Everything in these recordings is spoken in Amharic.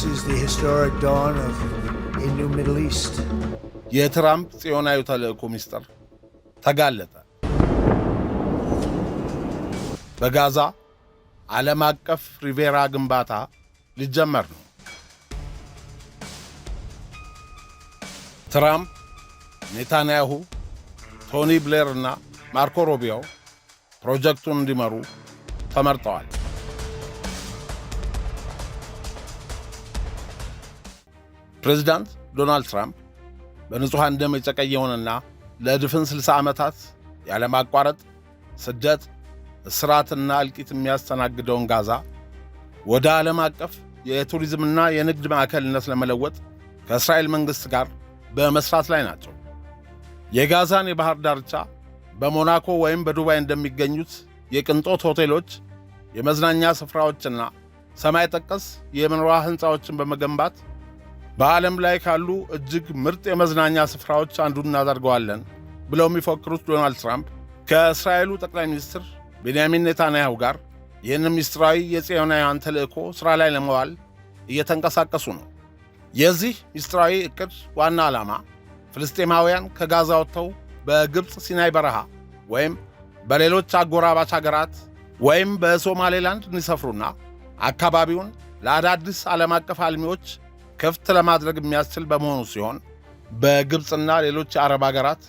This is the historic dawn of a new Middle East. የትራምፕ ጽዮናዊ ተልእኮ ሚስጥር ተጋለጠ። በጋዛ ዓለም አቀፍ ሪቬራ ግንባታ ሊጀመር ነው። ትራምፕ፣ ኔታንያሁ፣ ቶኒ ብሌር እና ማርኮ ሩቢዮ ፕሮጀክቱን እንዲመሩ ተመርጠዋል። ፕሬዝዳንት ዶናልድ ትራምፕ በንጹሐን ደም የጨቀየውንና ለድፍን 60 ዓመታት ያለማቋረጥ ስደት፣ እስራትና እልቂት የሚያስተናግደውን ጋዛ ወደ ዓለም አቀፍ የቱሪዝምና የንግድ ማዕከልነት ለመለወጥ ከእስራኤል መንግሥት ጋር በመሥራት ላይ ናቸው። የጋዛን የባሕር ዳርቻ በሞናኮ ወይም በዱባይ እንደሚገኙት የቅንጦት ሆቴሎች፣ የመዝናኛ ስፍራዎችና ሰማይ ጠቀስ የመኖሪያ ሕንፃዎችን በመገንባት በዓለም ላይ ካሉ እጅግ ምርጥ የመዝናኛ ስፍራዎች አንዱን እናደርገዋለን ብለው የሚፎክሩት ዶናልድ ትራምፕ ከእስራኤሉ ጠቅላይ ሚኒስትር ቤንያሚን ኔታንያሁ ጋር ይህንን ምስጢራዊ የጽዮናውያን ተልእኮ ሥራ ላይ ለመዋል እየተንቀሳቀሱ ነው። የዚህ ምስጢራዊ ዕቅድ ዋና ዓላማ ፍልስጤማውያን ከጋዛ ወጥተው በግብፅ ሲናይ በረሃ ወይም በሌሎች አጎራባች አገራት ወይም በሶማሌላንድ እንዲሰፍሩና አካባቢውን ለአዳዲስ ዓለም አቀፍ አልሚዎች ክፍት ለማድረግ የሚያስችል በመሆኑ ሲሆን በግብፅና ሌሎች የአረብ አገራት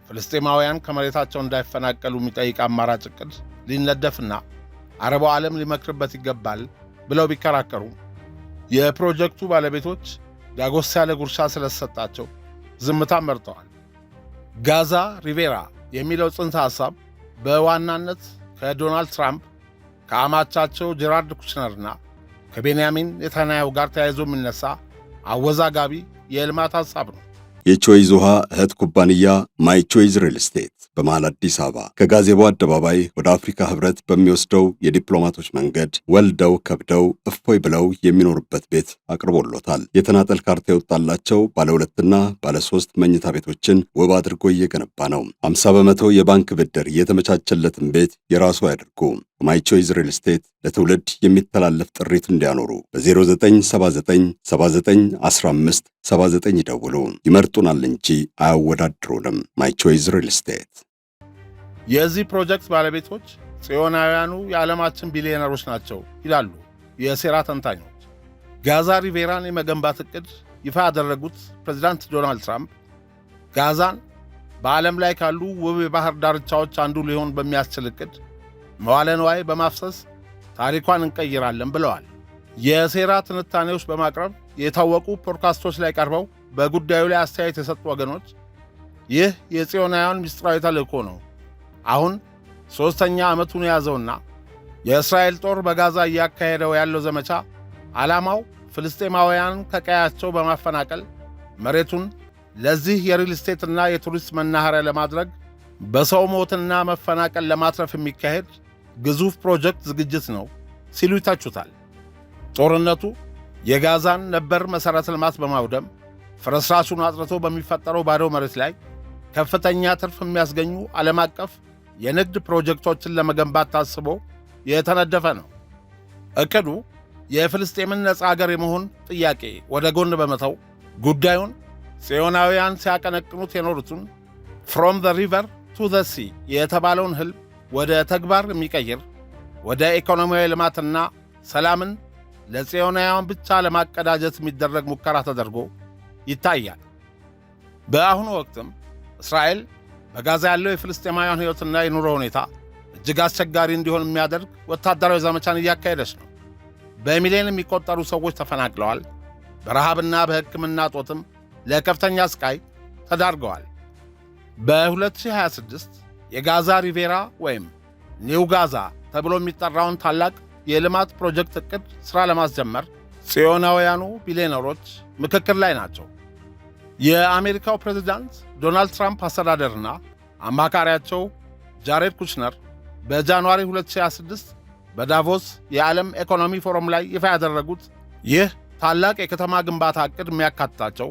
ፍልስጤማውያን ከመሬታቸው እንዳይፈናቀሉ የሚጠይቅ አማራጭ ዕቅድ ሊነደፍና አረቡ ዓለም ሊመክርበት ይገባል ብለው ቢከራከሩ የፕሮጀክቱ ባለቤቶች ዳጎስ ያለ ጉርሻ ስለተሰጣቸው ዝምታ መርጠዋል። ጋዛ ሪቬራ የሚለው ጽንሰ ሐሳብ በዋናነት ከዶናልድ ትራምፕ ከአማቻቸው ጄራርድ ኩሽነርና ከቤንያሚን ኔታንያሁ ጋር ተያይዞ የሚነሳ አወዛጋቢ የልማት ሐሳብ ነው። የቾይዝ ውሃ እህት ኩባንያ ማይ ቾይዝ ሪል ስቴት በመሃል አዲስ አበባ ከጋዜቦ አደባባይ ወደ አፍሪካ ህብረት በሚወስደው የዲፕሎማቶች መንገድ ወልደው ከብደው እፎይ ብለው የሚኖሩበት ቤት አቅርቦሎታል። የተናጠል ካርታ የወጣላቸው ባለ 2ና ባለ 3 መኝታ ቤቶችን ውብ አድርጎ እየገነባ ነው። 50 በመቶ የባንክ ብድር የተመቻቸለትን ቤት የራሱ ያድርጉ። ማይ ቾይዝ ሪል ስቴት ለትውልድ የሚተላለፍ ጥሪት እንዲያኖሩ በ0979 79 15 79 ይደውሉ። ይመርጡናል እንጂ አያወዳድሩንም። ማይ ቾይዝ ሪል ስቴት። የዚህ ፕሮጀክት ባለቤቶች ጽዮናውያኑ የዓለማችን ቢሊዮነሮች ናቸው ይላሉ የሴራ ተንታኞች። ጋዛ ሪቬራን የመገንባት ዕቅድ ይፋ ያደረጉት ፕሬዝዳንት ዶናልድ ትራምፕ ጋዛን በዓለም ላይ ካሉ ውብ የባሕር ዳርቻዎች አንዱ ሊሆን በሚያስችል ዕቅድ መዋለ ንዋይ በማፍሰስ ታሪኳን እንቀይራለን ብለዋል። የሴራ ትንታኔዎች በማቅረብ የታወቁ ፖድካስቶች ላይ ቀርበው በጉዳዩ ላይ አስተያየት የሰጡ ወገኖች ይህ የጽዮናውያን ምስጢራዊ ተልእኮ ነው፣ አሁን 3ኛ ዓመቱን የያዘውና የእስራኤል ጦር በጋዛ እያካሄደው ያለው ዘመቻ ዓላማው ፍልስጤማውያን ከቀያቸው በማፈናቀል መሬቱን ለዚህ የሪል ስቴትና የቱሪስት መናኸሪያ ለማድረግ በሰው ሞትና መፈናቀል ለማትረፍ የሚካሄድ ግዙፍ ፕሮጀክት ዝግጅት ነው ሲሉ ይታቹታል። ጦርነቱ የጋዛን ነበር መሠረተ ልማት በማውደም ፍርስራሹን አጥርቶ በሚፈጠረው ባዶ መሬት ላይ ከፍተኛ ትርፍ የሚያስገኙ ዓለም አቀፍ የንግድ ፕሮጀክቶችን ለመገንባት ታስቦ የተነደፈ ነው። ዕቅዱ የፍልስጤምን ነፃ አገር የመሆን ጥያቄ ወደ ጎን በመተው ጉዳዩን ጽዮናውያን ሲያቀነቅኑት የኖሩትን ፍሮም ዘ ሪቨር ቱ ዘ ሲ የተባለውን ሕልም ወደ ተግባር የሚቀይር ወደ ኢኮኖሚያዊ ልማትና ሰላምን ለጽዮናውያን ብቻ ለማቀዳጀት የሚደረግ ሙከራ ተደርጎ ይታያል። በአሁኑ ወቅትም እስራኤል በጋዛ ያለው የፍልስጤማውያን ሕይወትና የኑሮ ሁኔታ እጅግ አስቸጋሪ እንዲሆን የሚያደርግ ወታደራዊ ዘመቻን እያካሄደች ነው። በሚሊዮን የሚቆጠሩ ሰዎች ተፈናቅለዋል። በረሃብና በሕክምና ጦትም ለከፍተኛ ስቃይ ተዳርገዋል። በ2026 የጋዛ ሪቬራ ወይም ኒው ጋዛ ተብሎ የሚጠራውን ታላቅ የልማት ፕሮጀክት ዕቅድ ሥራ ለማስጀመር ጽዮናውያኑ ቢሊዮነሮች ምክክር ላይ ናቸው። የአሜሪካው ፕሬዝዳንት ዶናልድ ትራምፕ አስተዳደርና አማካሪያቸው ጃሬድ ኩሽነር በጃንዋሪ 2026 በዳቮስ የዓለም ኢኮኖሚ ፎረም ላይ ይፋ ያደረጉት ይህ ታላቅ የከተማ ግንባታ ዕቅድ የሚያካትታቸው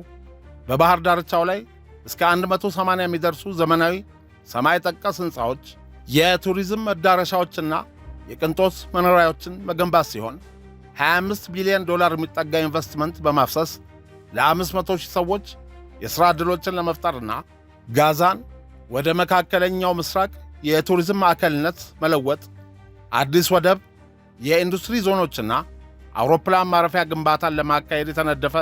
በባሕር ዳርቻው ላይ እስከ 180 የሚደርሱ ዘመናዊ ሰማይ ጠቀስ ሕንፃዎች፣ የቱሪዝም መዳረሻዎችና የቅንጦት መኖሪያዎችን መገንባት ሲሆን $25 ቢሊዮን የሚጠጋ ኢንቨስትመንት በማፍሰስ ለ500,000 ሰዎች የሥራ ዕድሎችን ለመፍጠርና ጋዛን ወደ መካከለኛው ምስራቅ የቱሪዝም ማዕከልነት መለወጥ፣ አዲስ ወደብ፣ የኢንዱስትሪ ዞኖችና አውሮፕላን ማረፊያ ግንባታን ለማካሄድ የተነደፈ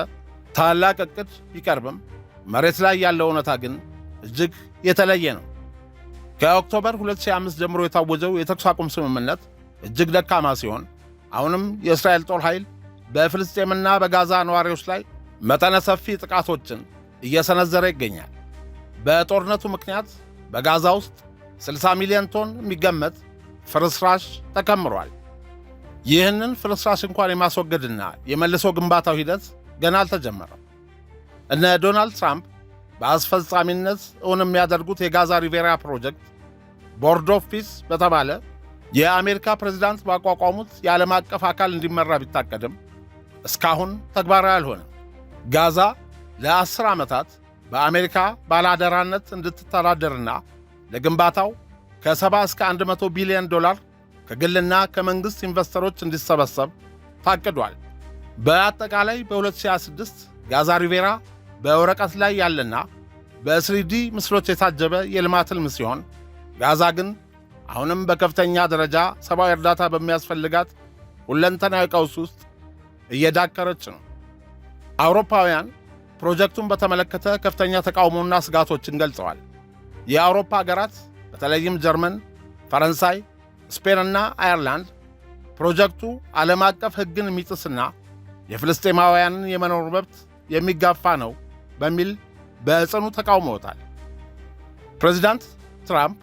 ታላቅ ዕቅድ ቢቀርብም መሬት ላይ ያለው እውነታ ግን እጅግ የተለየ ነው። ከኦክቶበር 2005 ጀምሮ የታወጀው የተኩስ አቁም ስምምነት እጅግ ደካማ ሲሆን አሁንም የእስራኤል ጦር ኃይል በፍልስጤምና በጋዛ ነዋሪዎች ላይ መጠነ ሰፊ ጥቃቶችን እየሰነዘረ ይገኛል። በጦርነቱ ምክንያት በጋዛ ውስጥ 60 ሚሊዮን ቶን የሚገመት ፍርስራሽ ተከምሯል። ይህንን ፍርስራሽ እንኳን የማስወገድና የመልሶ ግንባታው ሂደት ገና አልተጀመረም። እነ ዶናልድ ትራምፕ በአስፈጻሚነት እውን የሚያደርጉት የጋዛ ሪቬራ ፕሮጀክት ቦርድ ኦፍ ፒስ በተባለ የአሜሪካ ፕሬዝዳንት ባቋቋሙት የዓለም አቀፍ አካል እንዲመራ ቢታቀድም እስካሁን ተግባራዊ አልሆነም። ጋዛ ለ10 ዓመታት በአሜሪካ ባለአደራነት እንድትተዳደርና ለግንባታው ከ70 እስከ 100 ቢሊዮን ዶላር ከግልና ከመንግሥት ኢንቨስተሮች እንዲሰበሰብ ታቅዷል። በአጠቃላይ በ2026 ጋዛ ሪቬራ በወረቀት ላይ ያለና በ3D ምስሎች የታጀበ የልማት ሕልም ሲሆን ጋዛ ግን አሁንም በከፍተኛ ደረጃ ሰብአዊ እርዳታ በሚያስፈልጋት ሁለንተናዊ ቀውስ ውስጥ እየዳከረች ነው። አውሮፓውያን ፕሮጀክቱን በተመለከተ ከፍተኛ ተቃውሞና ስጋቶችን ገልጸዋል። የአውሮፓ ሀገራት በተለይም ጀርመን፣ ፈረንሳይ፣ ስፔንና አየርላንድ ፕሮጀክቱ ዓለም አቀፍ ሕግን የሚጥስና የፍልስጤማውያንን የመኖር መብት የሚጋፋ ነው በሚል በጽኑ ተቃውመውታል። ፕሬዚዳንት ትራምፕ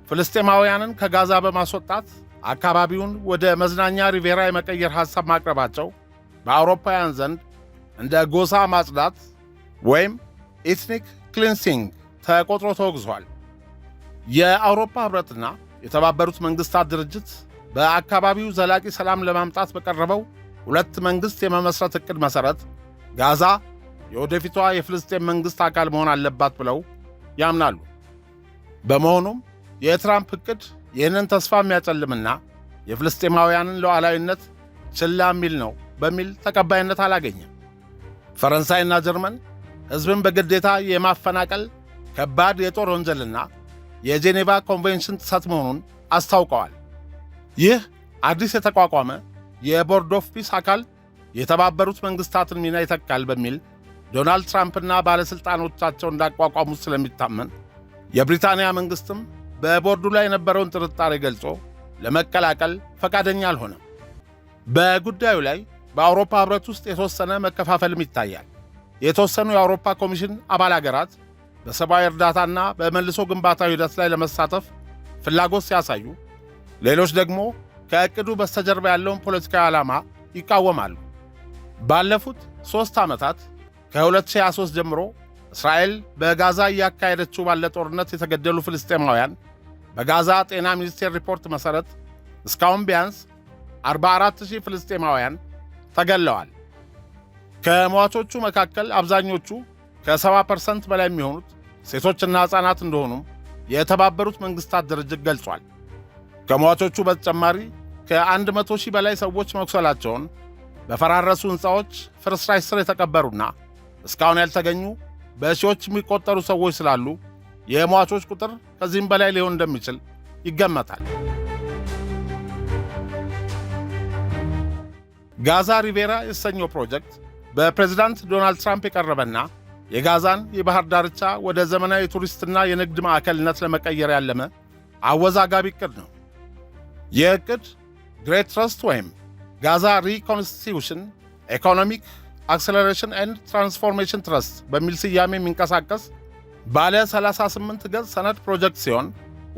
ፍልስጤማውያንን ከጋዛ በማስወጣት አካባቢውን ወደ መዝናኛ ሪቬራ የመቀየር ሐሳብ ማቅረባቸው በአውሮፓውያን ዘንድ እንደ ጎሳ ማጽዳት ወይም ኤትኒክ ክሊንሲንግ ተቆጥሮ ተወግዟል። የአውሮፓ ኅብረትና የተባበሩት መንግሥታት ድርጅት በአካባቢው ዘላቂ ሰላም ለማምጣት በቀረበው ሁለት መንግሥት የመመስረት ዕቅድ መሠረት ጋዛ የወደፊቷ የፍልስጤም መንግሥት አካል መሆን አለባት ብለው ያምናሉ። በመሆኑም የትራምፕ ዕቅድ ይህንን ተስፋ የሚያጨልምና የፍልስጤማውያንን ሉዓላዊነት ችላ የሚል ነው በሚል ተቀባይነት አላገኘም። ፈረንሳይና ጀርመን ሕዝብን በግዴታ የማፈናቀል ከባድ የጦር ወንጀልና የጄኔቫ ኮንቬንሽን ጥሰት መሆኑን አስታውቀዋል። ይህ አዲስ የተቋቋመ የቦርድ ኦፍ ፒስ አካል የተባበሩት መንግሥታትን ሚና ይተካል በሚል ዶናልድ ትራምፕና ባለሥልጣኖቻቸው እንዳቋቋሙት ስለሚታመን የብሪታንያ መንግሥትም በቦርዱ ላይ የነበረውን ጥርጣሬ ገልጾ ለመቀላቀል ፈቃደኛ አልሆነም። በጉዳዩ ላይ በአውሮፓ ኅብረት ውስጥ የተወሰነ መከፋፈልም ይታያል። የተወሰኑ የአውሮፓ ኮሚሽን አባል አገራት በሰብአዊ እርዳታና በመልሶ ግንባታው ሂደት ላይ ለመሳተፍ ፍላጎት ሲያሳዩ፣ ሌሎች ደግሞ ከዕቅዱ በስተጀርባ ያለውን ፖለቲካዊ ዓላማ ይቃወማሉ። ባለፉት 3 ዓመታት ከ2023 ጀምሮ እስራኤል በጋዛ እያካሄደችው ባለ ጦርነት የተገደሉ ፍልስጤማውያን በጋዛ ጤና ሚኒስቴር ሪፖርት መሠረት እስካሁን ቢያንስ 44,000 ፍልስጤማውያን ተገለዋል። ከሟቾቹ መካከል አብዛኞቹ ከ70% በላይ የሚሆኑት ሴቶችና ሕፃናት እንደሆኑም የተባበሩት መንግሥታት ድርጅት ገልጿል። ከሟቾቹ በተጨማሪ ከ100,000 በላይ ሰዎች መቁሰላቸውን፣ በፈራረሱ ሕንፃዎች ፍርስራሽ ስር የተቀበሩና እስካሁን ያልተገኙ በሺዎች የሚቆጠሩ ሰዎች ስላሉ የሟቾች ቁጥር ከዚህም በላይ ሊሆን እንደሚችል ይገመታል። ጋዛ ሪቬራ የተሰኘው ፕሮጀክት በፕሬዝዳንት ዶናልድ ትራምፕ የቀረበና የጋዛን የባህር ዳርቻ ወደ ዘመናዊ ቱሪስትና የንግድ ማዕከልነት ለመቀየር ያለመ አወዛጋቢ ዕቅድ ነው። ይህ ዕቅድ ግሬት ትረስት ወይም ጋዛ ሪኮንስቲቱሽን ኢኮኖሚክ አክሰለሬሽን ኤንድ ትራንስፎርሜሽን ትረስት በሚል ስያሜ የሚንቀሳቀስ ባለ 38 ገጽ ሰነድ ፕሮጀክት ሲሆን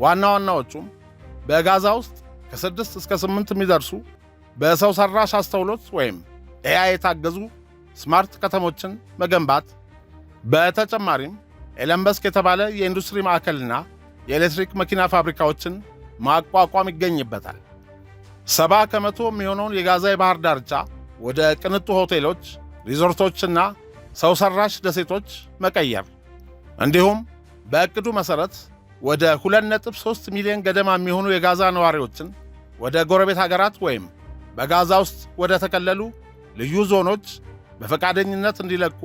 ዋና ዋናዎቹም በጋዛ ውስጥ ከ6 እስከ 8 የሚደርሱ በሰው ሠራሽ አስተውሎት ወይም ኤአይ የታገዙ ስማርት ከተሞችን መገንባት፣ በተጨማሪም ኤለን መስክ የተባለ የኢንዱስትሪ ማዕከልና የኤሌክትሪክ መኪና ፋብሪካዎችን ማቋቋም ይገኝበታል። 70% የሚሆነውን የጋዛ የባህር ዳርቻ ወደ ቅንጡ ሆቴሎች፣ ሪዞርቶችና ሰው ሠራሽ ደሴቶች መቀየር እንዲሁም በዕቅዱ መሠረት ወደ 2.3 ሚሊዮን ገደማ የሚሆኑ የጋዛ ነዋሪዎችን ወደ ጎረቤት ሀገራት ወይም በጋዛ ውስጥ ወደ ተከለሉ ልዩ ዞኖች በፈቃደኝነት እንዲለቁ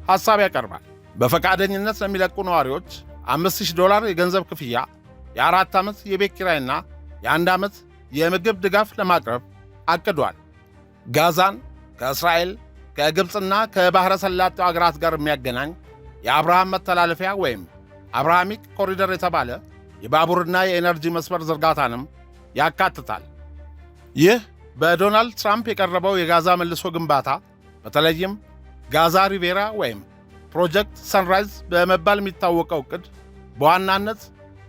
ሐሳብ ያቀርባል። በፈቃደኝነት ለሚለቁ ነዋሪዎች $5000 የገንዘብ ክፍያ፣ የ4 ዓመት የቤት ኪራይና የ1 ዓመት የምግብ ድጋፍ ለማቅረብ አቅዷል። ጋዛን ከእስራኤል ከግብፅና ከባሕረ ሰላጤው አገራት ጋር የሚያገናኝ የአብርሃም መተላለፊያ ወይም አብርሃሚክ ኮሪደር የተባለ የባቡርና የኤነርጂ መስመር ዝርጋታንም ያካትታል። ይህ በዶናልድ ትራምፕ የቀረበው የጋዛ መልሶ ግንባታ በተለይም ጋዛ ሪቬራ ወይም ፕሮጀክት ሰንራይዝ በመባል የሚታወቀው ዕቅድ በዋናነት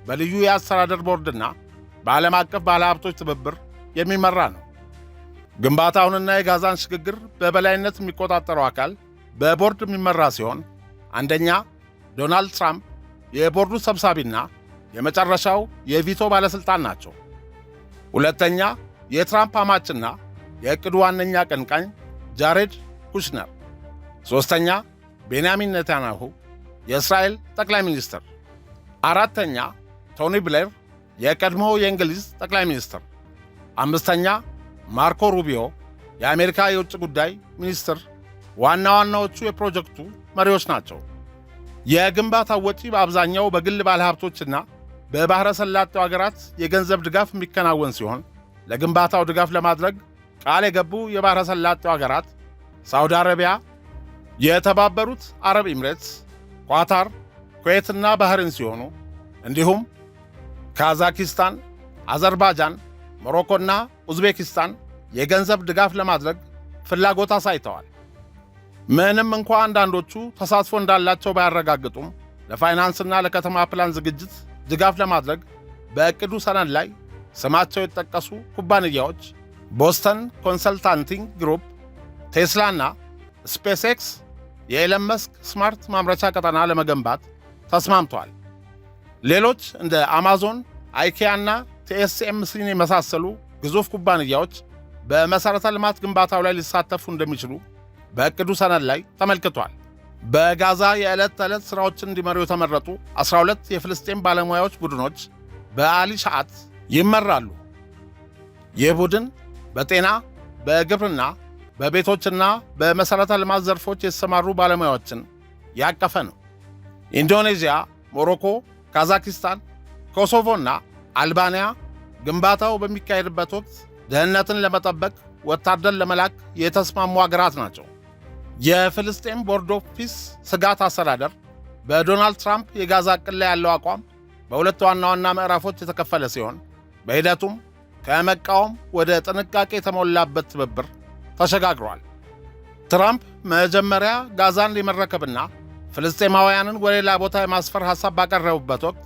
በልዩ የአስተዳደር ቦርድና በዓለም አቀፍ ባለሀብቶች ትብብር የሚመራ ነው። ግንባታውንና የጋዛን ሽግግር በበላይነት የሚቆጣጠረው አካል በቦርድ የሚመራ ሲሆን አንደኛ ዶናልድ ትራምፕ የቦርዱ ሰብሳቢና የመጨረሻው የቪቶ ባለሥልጣን ናቸው። ሁለተኛ የትራምፕ አማችና የዕቅዱ ዋነኛ አቀንቃኝ ጃሬድ ኩሽነር። ሦስተኛ ቤንያሚን ኔታንያሁ የእስራኤል ጠቅላይ ሚኒስትር። አራተኛ ቶኒ ብሌር የቀድሞው የእንግሊዝ ጠቅላይ ሚኒስትር። አምስተኛ ማርኮ ሩቢዮ የአሜሪካ የውጭ ጉዳይ ሚኒስትር ዋና ዋናዎቹ የፕሮጀክቱ መሪዎች ናቸው። የግንባታው ወጪ በአብዛኛው በግል ባለሀብቶችና በባሕረ ሰላጤው አገራት የገንዘብ ድጋፍ የሚከናወን ሲሆን ለግንባታው ድጋፍ ለማድረግ ቃል የገቡ የባሕረ ሰላጤው አገራት ሳውዲ አረቢያ፣ የተባበሩት አረብ ኤምሬትስ፣ ኳታር፣ ኩዌትና ባህሬን ሲሆኑ እንዲሁም ካዛኪስታን፣ አዘርባይጃን፣ ሞሮኮና ኡዝቤኪስታን የገንዘብ ድጋፍ ለማድረግ ፍላጎት አሳይተዋል። ምንም እንኳ አንዳንዶቹ ተሳትፎ እንዳላቸው ባያረጋግጡም ለፋይናንስና ለከተማ ፕላን ዝግጅት ድጋፍ ለማድረግ በዕቅዱ ሰነድ ላይ ስማቸው የተጠቀሱ ኩባንያዎች ቦስተን ኮንሰልታንቲንግ ግሩፕ፣ ቴስላና ስፔስ ኤክስ የኤለን መስክ ስማርት ማምረቻ ቀጠና ለመገንባት ተስማምተዋል። ሌሎች እንደ አማዞን፣ አይኪያና ቲኤስኤምሲን የመሳሰሉ ግዙፍ ኩባንያዎች በመሠረተ ልማት ግንባታው ላይ ሊሳተፉ እንደሚችሉ በዕቅዱ ሰነድ ላይ ተመልክቷል። በጋዛ የዕለት ተዕለት ሥራዎችን እንዲመሩ የተመረጡ 12 የፍልስጤም ባለሙያዎች ቡድኖች በአሊ ሻዓት ይመራሉ። ይህ ቡድን በጤና፣ በግብርና፣ በቤቶችና በመሠረተ ልማት ዘርፎች የተሰማሩ ባለሙያዎችን ያቀፈ ነው። ኢንዶኔዥያ፣ ሞሮኮ፣ ካዛኪስታን፣ ኮሶቮና አልባንያ ግንባታው በሚካሄድበት ወቅት ደህንነትን ለመጠበቅ ወታደር ለመላክ የተስማሙ አገራት ናቸው። የፍልስጤም ቦርድ ኦፍ ፒስ ስጋት አስተዳደር በዶናልድ ትራምፕ የጋዛ ዕቅድ ላይ ያለው አቋም በሁለት ዋና ዋና ምዕራፎች የተከፈለ ሲሆን በሂደቱም ከመቃወም ወደ ጥንቃቄ የተሞላበት ትብብር ተሸጋግሯል። ትራምፕ መጀመሪያ ጋዛን ሊመረከብና ፍልስጤማውያንን ወደ ሌላ ቦታ የማስፈር ሐሳብ ባቀረቡበት ወቅት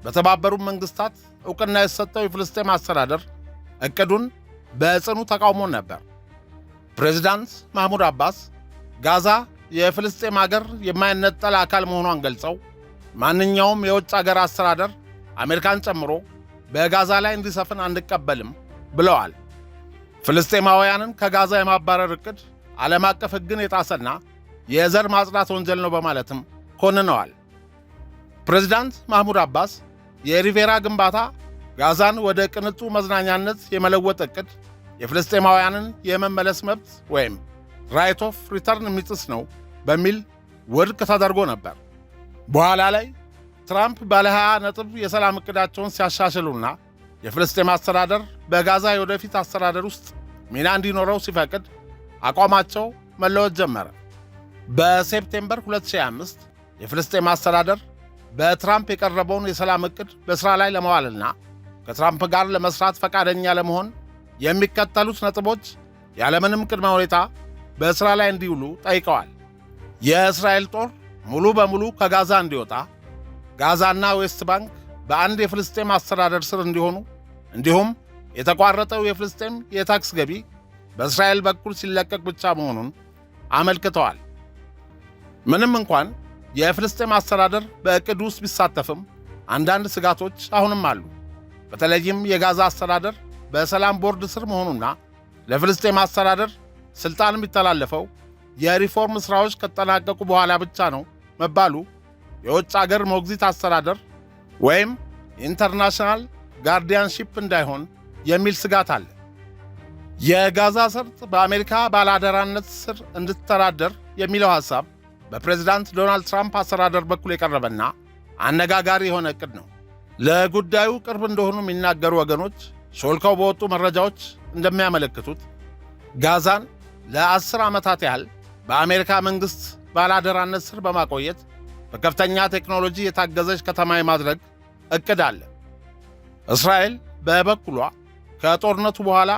በተባበሩት መንግሥታት ዕውቅና የተሰጠው የፍልስጤም አስተዳደር ዕቅዱን በጽኑ ተቃውሞ ነበር። ፕሬዚዳንት ማህሙድ አባስ ጋዛ የፍልስጤም አገር የማይነጠል አካል መሆኗን ገልጸው ማንኛውም የውጭ አገር አስተዳደር አሜሪካን ጨምሮ በጋዛ ላይ እንዲሰፍን አንቀበልም ብለዋል። ፍልስጤማውያንን ከጋዛ የማባረር ዕቅድ ዓለም አቀፍ ሕግን የጣሰና የዘር ማጽዳት ወንጀል ነው በማለትም ኮንነዋል። ፕሬዚዳንት ማህሙድ አባስ የሪቬራ ግንባታ ጋዛን ወደ ቅንጡ መዝናኛነት የመለወጥ ዕቅድ የፍልስጤማውያንን የመመለስ መብት ወይም ራይት ኦፍ ሪተርን የሚጥስ ነው በሚል ውድቅ ተደርጎ ነበር። በኋላ ላይ ትራምፕ ባለ 20 ነጥብ የሰላም ዕቅዳቸውን ሲያሻሽሉና የፍልስጤም አስተዳደር በጋዛ የወደፊት አስተዳደር ውስጥ ሚና እንዲኖረው ሲፈቅድ አቋማቸው መለወጥ ጀመረ። በሴፕቴምበር 2025 የፍልስጤም አስተዳደር በትራምፕ የቀረበውን የሰላም ዕቅድ በሥራ ላይ ለመዋልና ከትራምፕ ጋር ለመሥራት ፈቃደኛ ለመሆን የሚከተሉት ነጥቦች ያለምንም ቅድመ ሁኔታ በሥራ ላይ እንዲውሉ ጠይቀዋል። የእስራኤል ጦር ሙሉ በሙሉ ከጋዛ እንዲወጣ፣ ጋዛና ዌስት ባንክ በአንድ የፍልስጤም አስተዳደር ስር እንዲሆኑ፣ እንዲሁም የተቋረጠው የፍልስጤም የታክስ ገቢ በእስራኤል በኩል ሲለቀቅ ብቻ መሆኑን አመልክተዋል። ምንም እንኳን የፍልስጤም አስተዳደር በዕቅዱ ውስጥ ቢሳተፍም አንዳንድ ስጋቶች አሁንም አሉ። በተለይም የጋዛ አስተዳደር በሰላም ቦርድ ስር መሆኑና ለፍልስጤም አስተዳደር ሥልጣን የሚተላለፈው የሪፎርም ሥራዎች ከተጠናቀቁ በኋላ ብቻ ነው መባሉ የውጭ አገር ሞግዚት አስተዳደር ወይም ኢንተርናሽናል ጋርዲያንሺፕ እንዳይሆን የሚል ስጋት አለ። የጋዛ ሰርጥ በአሜሪካ ባለአደራነት ስር እንድትተዳደር የሚለው ሐሳብ በፕሬዝዳንት ዶናልድ ትራምፕ አስተዳደር በኩል የቀረበና አነጋጋሪ የሆነ ዕቅድ ነው። ለጉዳዩ ቅርብ እንደሆኑ የሚናገሩ ወገኖች ሾልከው በወጡ መረጃዎች እንደሚያመለክቱት ጋዛን ለ10 ዓመታት ያህል በአሜሪካ መንግሥት ባለአደራነት ስር በማቆየት በከፍተኛ ቴክኖሎጂ የታገዘች ከተማ የማድረግ ዕቅድ አለ። እስራኤል በበኩሏ ከጦርነቱ በኋላ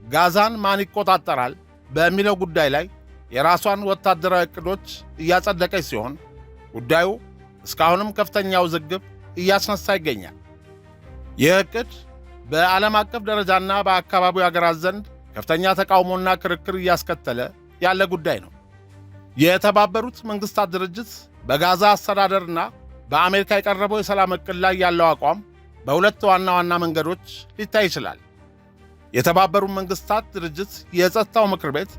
ጋዛን ማን ይቆጣጠራል በሚለው ጉዳይ ላይ የራሷን ወታደራዊ ዕቅዶች እያጸደቀች ሲሆን ጉዳዩ እስካሁንም ከፍተኛ ውዝግብ እያስነሳ ይገኛል። ይህ ዕቅድ በዓለም አቀፍ ደረጃና በአካባቢው አገራት ዘንድ ከፍተኛ ተቃውሞና ክርክር እያስከተለ ያለ ጉዳይ ነው። የተባበሩት መንግሥታት ድርጅት በጋዛ አስተዳደርና በአሜሪካ የቀረበው የሰላም ዕቅድ ላይ ያለው አቋም በሁለት ዋና ዋና መንገዶች ሊታይ ይችላል። የተባበሩት መንግሥታት ድርጅት የጸጥታው ምክር ቤት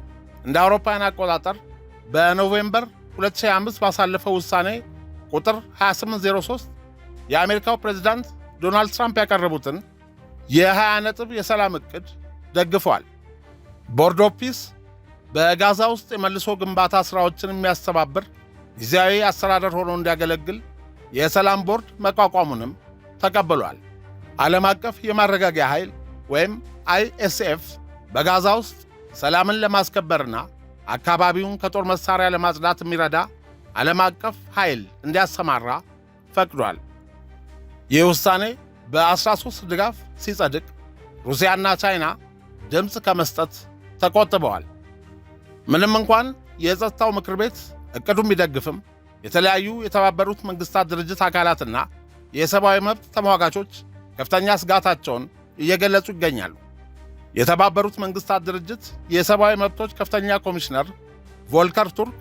እንደ አውሮፓውያን አቆጣጠር በኖቬምበር 2025 ባሳለፈው ውሳኔ ቁጥር 2803 የአሜሪካው ፕሬዝዳንት ዶናልድ ትራምፕ ያቀረቡትን የ20 ነጥብ የሰላም ዕቅድ ደግፏል። ቦርድ ኦፍ ፒስ በጋዛ ውስጥ የመልሶ ግንባታ ሥራዎችን የሚያስተባብር ጊዜያዊ አስተዳደር ሆኖ እንዲያገለግል የሰላም ቦርድ መቋቋሙንም ተቀብሏል። ዓለም አቀፍ የማረጋጊያ ኃይል ወይም አይኤስኤፍ በጋዛ ውስጥ ሰላምን ለማስከበርና አካባቢውን ከጦር መሣሪያ ለማጽዳት የሚረዳ ዓለም አቀፍ ኃይል እንዲያሰማራ ፈቅዷል። ይህ ውሳኔ በ13 ድጋፍ ሲጸድቅ ሩሲያና ቻይና ድምፅ ከመስጠት ተቆጥበዋል። ምንም እንኳን የጸጥታው ምክር ቤት ዕቅዱን ቢደግፍም የተለያዩ የተባበሩት መንግሥታት ድርጅት አካላትና የሰብአዊ መብት ተሟጋቾች ከፍተኛ ስጋታቸውን እየገለጹ ይገኛሉ። የተባበሩት መንግሥታት ድርጅት የሰብአዊ መብቶች ከፍተኛ ኮሚሽነር ቮልከር ቱርክ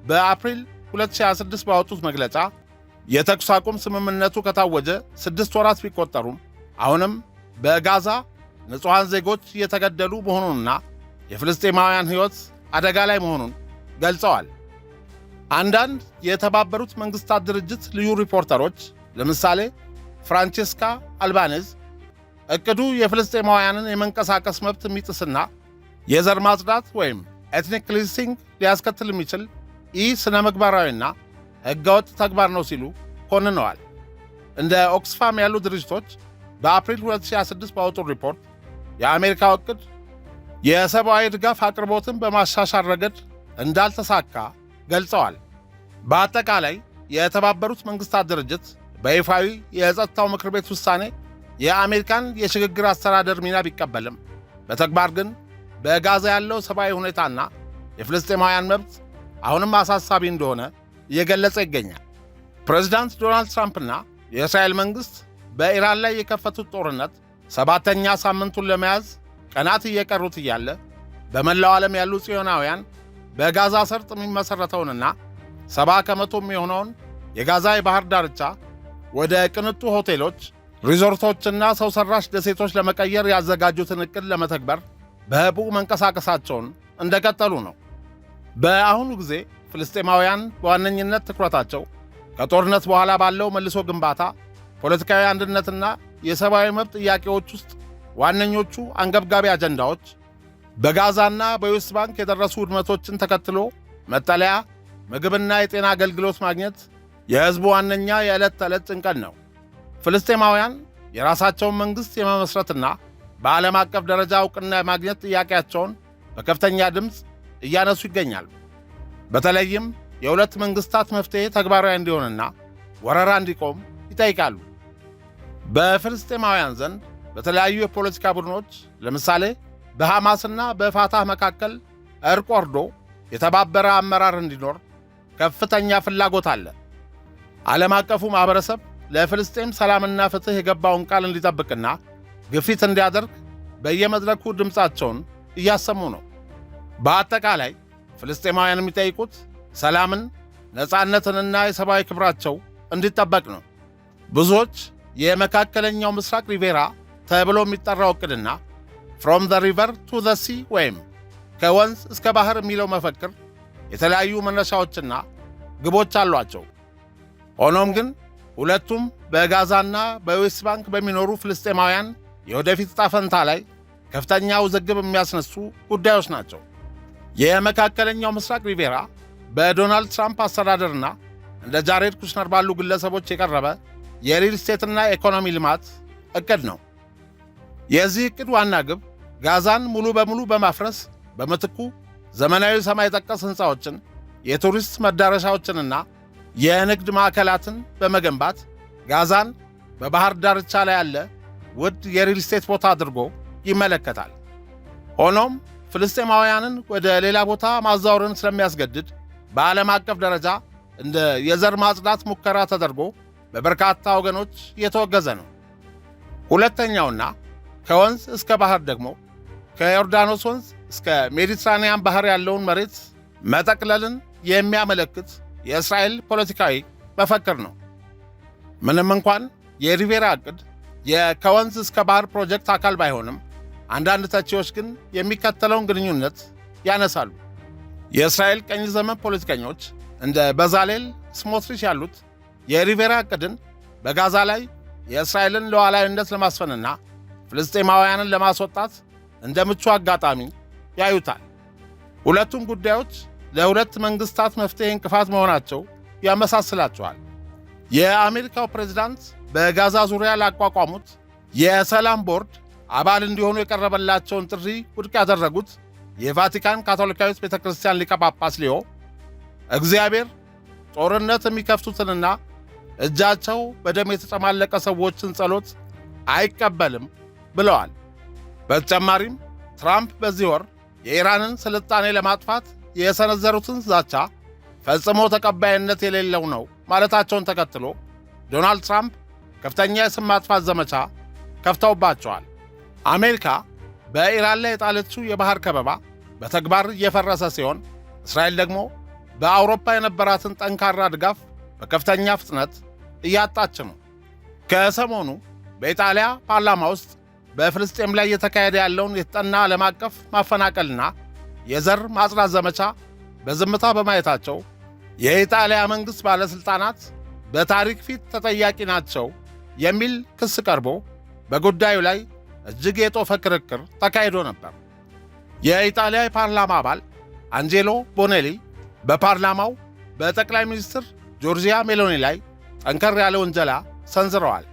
በአፕሪል 2026 ባወጡት መግለጫ የተኩስ አቁም ስምምነቱ ከታወጀ 6 ወራት ቢቆጠሩም አሁንም በጋዛ ንጹሐን ዜጎች እየተገደሉ መሆኑንና የፍልስጤማውያን ሕይወት አደጋ ላይ መሆኑን ገልጸዋል። አንዳንድ የተባበሩት መንግሥታት ድርጅት ልዩ ሪፖርተሮች ለምሳሌ ፍራንቼስካ አልባኔዝ ዕቅዱ የፍልስጤማውያንን የመንቀሳቀስ መብት የሚጥስና የዘር ማጽዳት ወይም ኤትኒክ ክሊንሲንግ ሊያስከትል የሚችል ስነ ምግባራዊና ሕገወጥ ተግባር ነው ሲሉ ኮንነዋል። እንደ ኦክስፋም ያሉ ድርጅቶች በአፕሪል 2026 ባወጡት ሪፖርት የአሜሪካው ዕቅድ የሰብአዊ ድጋፍ አቅርቦትን በማሻሻል ረገድ እንዳልተሳካ ገልጸዋል። በአጠቃላይ የተባበሩት መንግሥታት ድርጅት በይፋዊ የጸጥታው ምክር ቤት ውሳኔ የአሜሪካን የሽግግር አስተዳደር ሚና ቢቀበልም በተግባር ግን በጋዛ ያለው ሰብአዊ ሁኔታና የፍልስጤማውያን መብት አሁንም አሳሳቢ እንደሆነ እየገለጸ ይገኛል። ፕሬዝዳንት ዶናልድ ትራምፕና የእስራኤል መንግሥት በኢራን ላይ የከፈቱት ጦርነት 7ኛ ሳምንቱን ለመያዝ ቀናት እየቀሩት እያለ በመላው ዓለም ያሉ ጽዮናውያን በጋዛ ሰርጥ የሚመሠረተውንና 70 ከመቶ የሚሆነውን የጋዛ የባሕር ዳርቻ ወደ ቅንጡ ሆቴሎች፣ ሪዞርቶችና ሰው ሠራሽ ደሴቶች ለመቀየር ያዘጋጁትን ዕቅድ ለመተግበር በህቡ መንቀሳቀሳቸውን እንደቀጠሉ ነው። በአሁኑ ጊዜ ፍልስጤማውያን በዋነኝነት ትኩረታቸው ከጦርነት በኋላ ባለው መልሶ ግንባታ፣ ፖለቲካዊ አንድነትና የሰብአዊ መብት ጥያቄዎች ውስጥ ዋነኞቹ አንገብጋቢ አጀንዳዎች በጋዛና በዌስት ባንክ የደረሱ ውድመቶችን ተከትሎ መጠለያ፣ ምግብና የጤና አገልግሎት ማግኘት የሕዝቡ ዋነኛ የዕለት ተዕለት ጭንቀት ነው። ፍልስጤማውያን የራሳቸውን መንግሥት የመመስረትና በዓለም አቀፍ ደረጃ ዕውቅና የማግኘት ጥያቄያቸውን በከፍተኛ ድምፅ እያነሱ ይገኛሉ። በተለይም የሁለት መንግሥታት መፍትሔ ተግባራዊ እንዲሆንና ወረራ እንዲቆም ይጠይቃሉ። በፍልስጤማውያን ዘንድ በተለያዩ የፖለቲካ ቡድኖች ለምሳሌ በሐማስና በፋታህ መካከል እርቅ ወርዶ የተባበረ አመራር እንዲኖር ከፍተኛ ፍላጎት አለ። ዓለም አቀፉ ማኅበረሰብ ለፍልስጤም ሰላምና ፍትሕ የገባውን ቃል እንዲጠብቅና ግፊት እንዲያደርግ በየመድረኩ ድምፃቸውን እያሰሙ ነው። በአጠቃላይ ፍልስጤማውያን የሚጠይቁት ሰላምን፣ ነፃነትንና የሰብአዊ ክብራቸው እንዲጠበቅ ነው። ብዙዎች የመካከለኛው ምስራቅ ሪቬራ ተብሎ የሚጠራው ዕቅድና ፍሮም ዘ ሪቨር ቱ ዘ ሲ ወይም ከወንዝ እስከ ባሕር የሚለው መፈክር የተለያዩ መነሻዎችና ግቦች አሏቸው። ሆኖም ግን ሁለቱም በጋዛና በዌስት ባንክ በሚኖሩ ፍልስጤማውያን የወደፊት ዕጣ ፈንታ ላይ ከፍተኛ ውዝግብ የሚያስነሱ ጉዳዮች ናቸው። የመካከለኛው ምስራቅ ሪቬራ በዶናልድ ትራምፕ አስተዳደርና እንደ ጃሬድ ኩሽነር ባሉ ግለሰቦች የቀረበ የሪል ስቴትና ኢኮኖሚ ልማት ዕቅድ ነው። የዚህ ዕቅድ ዋና ግብ ጋዛን ሙሉ በሙሉ በማፍረስ በምትኩ ዘመናዊ ሰማይ ጠቀስ ሕንፃዎችን፣ የቱሪስት መዳረሻዎችንና የንግድ ማዕከላትን በመገንባት ጋዛን በባህር ዳርቻ ላይ ያለ ውድ የሪል ስቴት ቦታ አድርጎ ይመለከታል። ሆኖም ፍልስጤማውያንን ወደ ሌላ ቦታ ማዛወርን ስለሚያስገድድ በዓለም አቀፍ ደረጃ እንደ የዘር ማጽዳት ሙከራ ተደርጎ በበርካታ ወገኖች የተወገዘ ነው። ሁለተኛውና ከወንዝ እስከ ባህር ደግሞ ከዮርዳኖስ ወንዝ እስከ ሜዲትራንያን ባህር ያለውን መሬት መጠቅለልን የሚያመለክት የእስራኤል ፖለቲካዊ መፈክር ነው። ምንም እንኳን የሪቬራ ዕቅድ ከወንዝ እስከ ባህር ፕሮጀክት አካል ባይሆንም አንዳንድ ተቺዎች ግን የሚከተለውን ግንኙነት ያነሳሉ። የእስራኤል ቀኝ ዘመን ፖለቲከኞች እንደ በዛሌል ስሞትሪች ያሉት የሪቬራ ዕቅድን በጋዛ ላይ የእስራኤልን ሉዓላዊነት ለማስፈንና ፍልስጤማውያንን ለማስወጣት እንደ ምቹ አጋጣሚ ያዩታል። ሁለቱም ጉዳዮች ለሁለት መንግሥታት መፍትሔ እንቅፋት መሆናቸው ያመሳስላቸዋል። የአሜሪካው ፕሬዝዳንት በጋዛ ዙሪያ ላቋቋሙት የሰላም ቦርድ አባል እንዲሆኑ የቀረበላቸውን ጥሪ ውድቅ ያደረጉት የቫቲካን ካቶሊካዊት ቤተ ክርስቲያን ሊቀ ጳጳስ ሊዮ እግዚአብሔር ጦርነት የሚከፍቱትንና እጃቸው በደም የተጨማለቀ ሰዎችን ጸሎት አይቀበልም ብለዋል። በተጨማሪም ትራምፕ በዚህ ወር የኢራንን ስልጣኔ ለማጥፋት የሰነዘሩትን ዛቻ ፈጽሞ ተቀባይነት የሌለው ነው ማለታቸውን ተከትሎ ዶናልድ ትራምፕ ከፍተኛ የስም ማጥፋት ዘመቻ ከፍተውባቸዋል። አሜሪካ በኢራን ላይ የጣለችው የባህር ከበባ በተግባር እየፈረሰ ሲሆን፣ እስራኤል ደግሞ በአውሮፓ የነበራትን ጠንካራ ድጋፍ በከፍተኛ ፍጥነት እያጣች ነው። ከሰሞኑ በኢጣሊያ ፓርላማ ውስጥ በፍልስጤም ላይ እየተካሄደ ያለውን የተጠና ዓለም አቀፍ ማፈናቀልና የዘር ማጽዳት ዘመቻ በዝምታ በማየታቸው የኢጣሊያ መንግሥት ባለሥልጣናት በታሪክ ፊት ተጠያቂ ናቸው የሚል ክስ ቀርቦ በጉዳዩ ላይ እጅግ የጦፈ ክርክር ተካሂዶ ነበር። የኢጣሊያ የፓርላማ አባል አንጄሎ ቦኔሊ በፓርላማው በጠቅላይ ሚኒስትር ጆርጂያ ሜሎኒ ላይ ጠንከር ያለ ውንጀላ ሰንዝረዋል።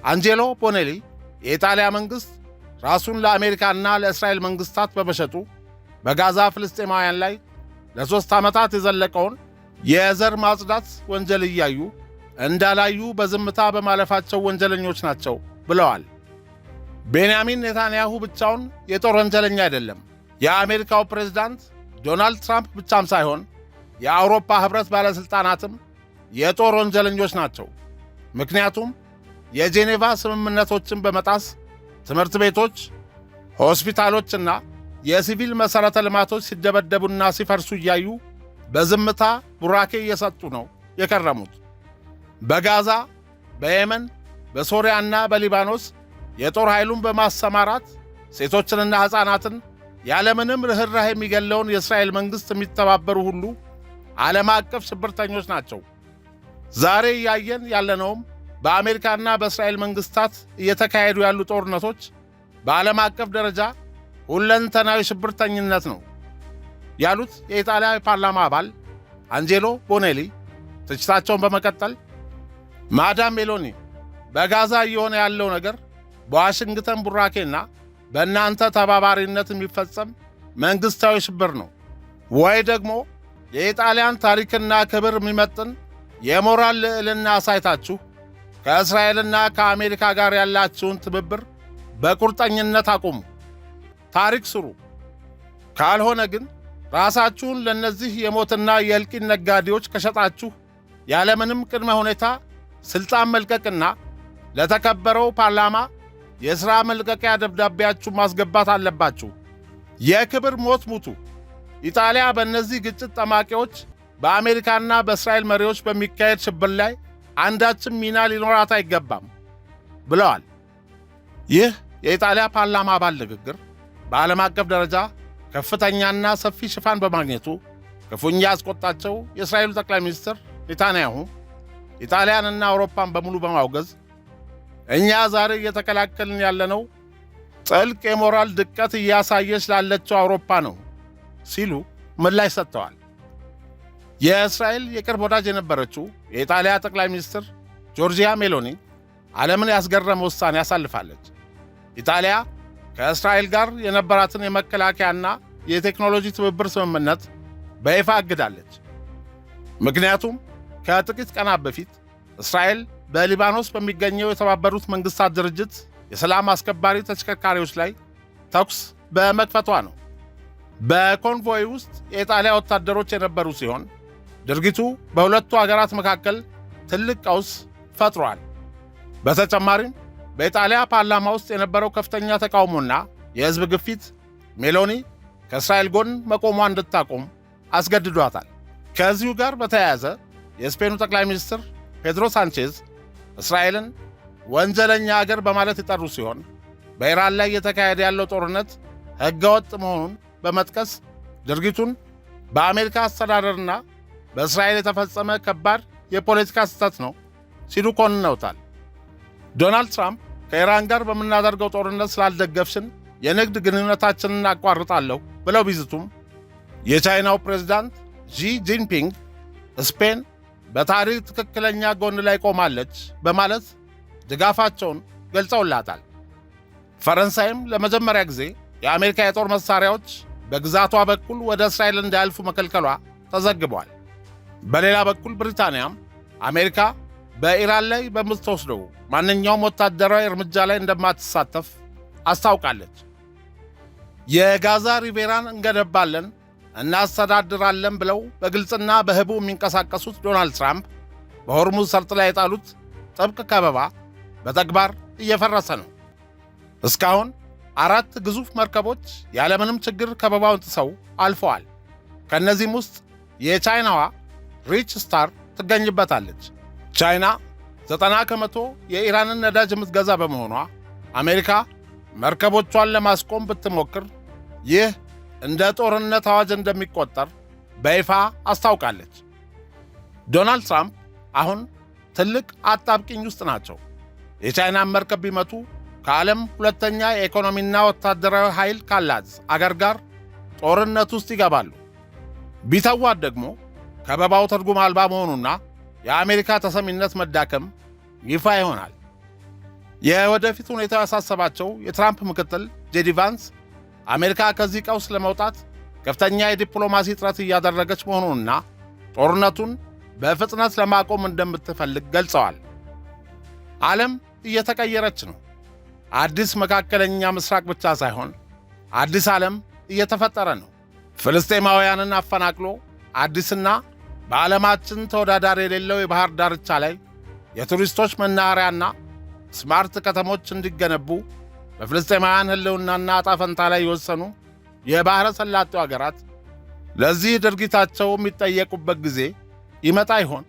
አንጄሎ ቦኔሊ የኢጣሊያ መንግሥት ራሱን ለአሜሪካና ለእስራኤል መንግሥታት በመሸጡ በጋዛ ፍልስጤማውያን ላይ ለ3 ዓመታት የዘለቀውን የዘር ማጽዳት ወንጀል እያዩ እንዳላዩ በዝምታ በማለፋቸው ወንጀለኞች ናቸው ብለዋል። ቤንያሚን ኔታንያሁ ብቻውን የጦር ወንጀለኛ አይደለም። የአሜሪካው ፕሬዝዳንት ዶናልድ ትራምፕ ብቻም ሳይሆን የአውሮፓ ኅብረት ባለሥልጣናትም የጦር ወንጀለኞች ናቸው። ምክንያቱም የጄኔቫ ስምምነቶችን በመጣስ ትምህርት ቤቶች፣ ሆስፒታሎችና የሲቪል መሠረተ ልማቶች ሲደበደቡና ሲፈርሱ እያዩ በዝምታ ቡራኬ እየሰጡ ነው የከረሙት። በጋዛ፣ በየመን፣ በሶሪያና በሊባኖስ የጦር ኃይሉን በማሰማራት ሴቶችንና ሕፃናትን ያለምንም ርኅራኄ የሚገለውን የእስራኤል መንግሥት የሚተባበሩ ሁሉ ዓለም አቀፍ ሽብርተኞች ናቸው። ዛሬ እያየን ያለነውም በአሜሪካና በእስራኤል መንግሥታት እየተካሄዱ ያሉ ጦርነቶች በዓለም አቀፍ ደረጃ ሁለንተናዊ ሽብርተኝነት ነው ያሉት የኢጣሊያ ፓርላማ አባል አንጄሎ ቦኔሊ ትችታቸውን በመቀጠል ማዳም ሜሎኒ፣ በጋዛ እየሆነ ያለው ነገር በዋሽንግተን ቡራኬና በእናንተ ተባባሪነት የሚፈጸም መንግሥታዊ ሽብር ነው ወይ ደግሞ የኢጣሊያን ታሪክና ክብር የሚመጥን የሞራል ልዕልና አሳይታችሁ ከእስራኤልና ከአሜሪካ ጋር ያላችሁን ትብብር በቁርጠኝነት አቁሙ፣ ታሪክ ስሩ። ካልሆነ ግን ራሳችሁን ለእነዚህ የሞትና የእልቂት ነጋዴዎች ከሸጣችሁ ያለምንም ቅድመ ሁኔታ ሥልጣን መልቀቅና ለተከበረው ፓርላማ የሥራ መልቀቂያ ደብዳቤያችሁ ማስገባት አለባችሁ። የክብር ሞት ሙቱ። ኢጣሊያ በእነዚህ ግጭት ጠማቂዎች በአሜሪካና በእስራኤል መሪዎች በሚካሄድ ሽብር ላይ አንዳችም ሚና ሊኖራት አይገባም ብለዋል። ይህ የኢጣሊያ ፓርላማ አባል ንግግር በዓለም አቀፍ ደረጃ ከፍተኛና ሰፊ ሽፋን በማግኘቱ ክፉኛ ያስቆጣቸው የእስራኤሉ ጠቅላይ ሚኒስትር ኔታንያሁ ኢጣሊያንና አውሮፓን በሙሉ በማውገዝ እኛ ዛሬ እየተከላከልን ያለነው ጥልቅ የሞራል ድቀት እያሳየች ላለችው አውሮፓ ነው ሲሉ ምላሽ ሰጥተዋል። የእስራኤል የቅርብ ወዳጅ የነበረችው የኢጣሊያ ጠቅላይ ሚኒስትር ጆርጂያ ሜሎኒ ዓለምን ያስገረመ ውሳኔ ያሳልፋለች። ኢጣሊያ ከእስራኤል ጋር የነበራትን የመከላከያና የቴክኖሎጂ ትብብር ስምምነት በይፋ አግዳለች። ምክንያቱም ከጥቂት ቀናት በፊት እስራኤል በሊባኖስ በሚገኘው የተባበሩት መንግሥታት ድርጅት የሰላም አስከባሪ ተሽከርካሪዎች ላይ ተኩስ በመክፈቷ ነው። በኮንቮይ ውስጥ የኢጣሊያ ወታደሮች የነበሩ ሲሆን ድርጊቱ በሁለቱ አገራት መካከል ትልቅ ቀውስ ፈጥሯል። በተጨማሪም በኢጣሊያ ፓርላማ ውስጥ የነበረው ከፍተኛ ተቃውሞና የሕዝብ ግፊት ሜሎኒ ከእስራኤል ጎን መቆሟ እንድታቆም አስገድዷታል። ከዚሁ ጋር በተያያዘ የስፔኑ ጠቅላይ ሚኒስትር ፔድሮ ሳንቼዝ እስራኤልን ወንጀለኛ አገር በማለት የጠሩ ሲሆን በኢራን ላይ እየተካሄደ ያለው ጦርነት ሕገወጥ መሆኑን በመጥቀስ ድርጊቱን በአሜሪካ አስተዳደርና በእስራኤል የተፈጸመ ከባድ የፖለቲካ ስህተት ነው ሲሉ ኮንነውታል። ዶናልድ ትራምፕ ከኢራን ጋር በምናደርገው ጦርነት ስላልደገፍሽን የንግድ ግንኙነታችንን አቋርጣለሁ ብለው ቢዝቱም የቻይናው ፕሬዝዳንት ዢ ጂንፒንግ ስፔን በታሪክ ትክክለኛ ጎን ላይ ቆማለች በማለት ድጋፋቸውን ገልጸውላታል። ፈረንሳይም ለመጀመሪያ ጊዜ የአሜሪካ የጦር መሳሪያዎች በግዛቷ በኩል ወደ እስራኤል እንዳያልፉ መከልከሏ ተዘግቧል። በሌላ በኩል ብሪታንያም አሜሪካ በኢራን ላይ በምትወስደው ማንኛውም ወታደራዊ እርምጃ ላይ እንደማትሳተፍ አስታውቃለች። የጋዛ ሪቬራን እንገነባለን እናስተዳድራለን ብለው በግልጽና በህቡ የሚንቀሳቀሱት ዶናልድ ትራምፕ በሆርሙዝ ሰርጥ ላይ የጣሉት ጥብቅ ከበባ በተግባር እየፈረሰ ነው። እስካሁን 4 ግዙፍ መርከቦች ያለምንም ችግር ከበባውን ጥሰው አልፈዋል። ከእነዚህም ውስጥ የቻይናዋ ሪች ስታር ትገኝበታለች። ቻይና 90% የኢራንን ነዳጅ የምትገዛ በመሆኗ አሜሪካ መርከቦቿን ለማስቆም ብትሞክር ይህ እንደ ጦርነት አዋጅ እንደሚቆጠር በይፋ አስታውቃለች። ዶናልድ ትራምፕ አሁን ትልቅ አጣብቂኝ ውስጥ ናቸው። የቻይናን መርከብ ቢመቱ ከዓለም ሁለተኛ የኢኮኖሚና ወታደራዊ ኃይል ካላት አገር ጋር ጦርነት ውስጥ ይገባሉ። ቢተዋት ደግሞ ከበባው ትርጉም አልባ መሆኑና የአሜሪካ ተሰሚነት መዳከም ይፋ ይሆናል። የወደፊት ሁኔታ ያሳሰባቸው የትራምፕ ምክትል ጄዲ ቫንስ አሜሪካ ከዚህ ቀውስ ለመውጣት ከፍተኛ የዲፕሎማሲ ጥረት እያደረገች መሆኑንና ጦርነቱን በፍጥነት ለማቆም እንደምትፈልግ ገልጸዋል። ዓለም እየተቀየረች ነው። አዲስ መካከለኛ ምስራቅ ብቻ ሳይሆን አዲስ ዓለም እየተፈጠረ ነው። ፍልስጤማውያንን አፈናቅሎ አዲስና በዓለማችን ተወዳዳሪ የሌለው የባህር ዳርቻ ላይ የቱሪስቶች መናኸሪያና ስማርት ከተሞች እንዲገነቡ በፍልስጤማውያን ሕልውናና ዕጣ ፈንታ ላይ የወሰኑ የባሕረ ሰላጤው አገራት ለዚህ ድርጊታቸው የሚጠየቁበት ጊዜ ይመጣ ይሆን?